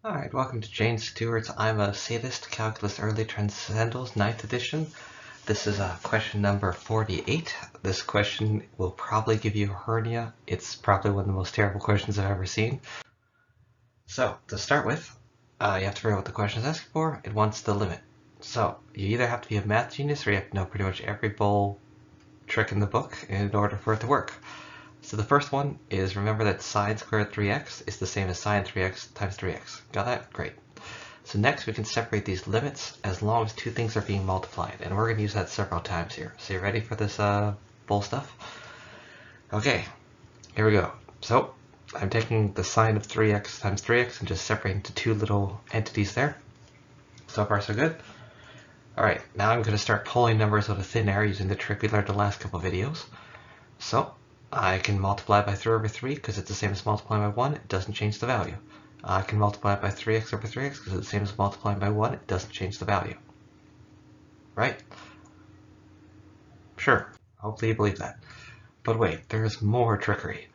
Alright, welcome to Jane Stewart's I'm a Sadist Calculus Early Transcendentals 9th edition. This is question number 48. This question will probably give you a hernia. It's probably one of the most terrible questions I've ever seen. So, to start with, you have to figure out what the question is asking for. It wants the limit. So, you either have to be a math genius or you have to know pretty much every bowl trick in the book in order for it to work. So the first one is, remember that sine squared 3x is the same as sine 3x times 3x. Got that? Great. So next we can separate these limits as long as two things are being multiplied, and we're going to use that several times here. So you ready for this bull stuff? Okay, here we go. So I'm taking the sine of 3x times 3x and just separating into two little entities there. So far so good. Alright, now I'm going to start pulling numbers out of thin air using the trick we learned the last couple of videos. So I can multiply by 3 over 3 because it's the same as multiplying by 1. It doesn't change the value. I can multiply by 3x over 3x because it's the same as multiplying by 1. It doesn't change the value. Right? Sure. Hopefully you believe that. But wait, there's more trickery.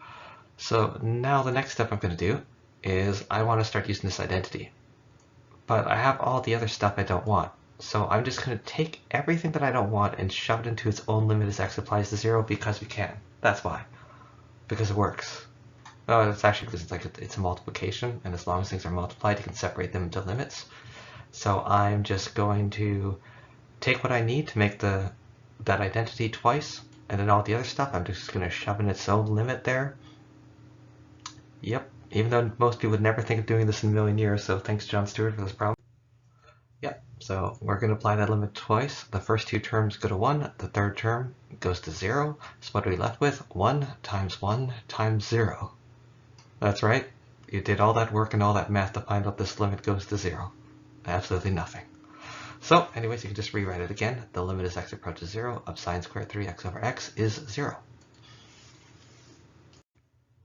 So now the next step I'm going to do is I want to start using this identity. But I have all the other stuff I don't want. So I'm just going to take everything that I don't want and shove it into its own limit as x applies to 0 because we can. That's why. Because it works. Oh, it's actually because it's a multiplication, and as long as things are multiplied, you can separate them into limits. So I'm just going to take what I need to make that identity twice, and then all the other stuff I'm just going to shove in its own limit there. Yep, even though most people would never think of doing this in a million years, so thanks John Stewart for this problem. Yep, so we're going to apply that limit twice. The first two terms go to 1, the third term goes to 0. So what are we left with? 1 times 0. That's right, you did all that work and all that math to find out this limit goes to 0. Absolutely nothing. So anyways, you can just rewrite it again. The limit as x approaches 0 of sine squared 3x over x is 0.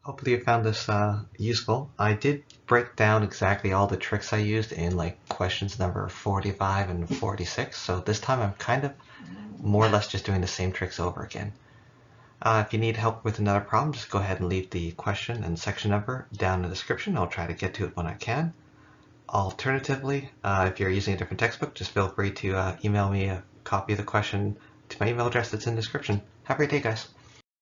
Hopefully you found this useful. I did break down exactly all the tricks I used in like questions number 45 and 46. So this time I'm kind of more or less just doing the same tricks over again. If you need help with another problem, just go ahead and leave the question and section number down in the description. I'll try to get to it when I can. Alternatively, if you're using a different textbook, just feel free to email me a copy of the question to my email address that's in the description. Have a great day, guys.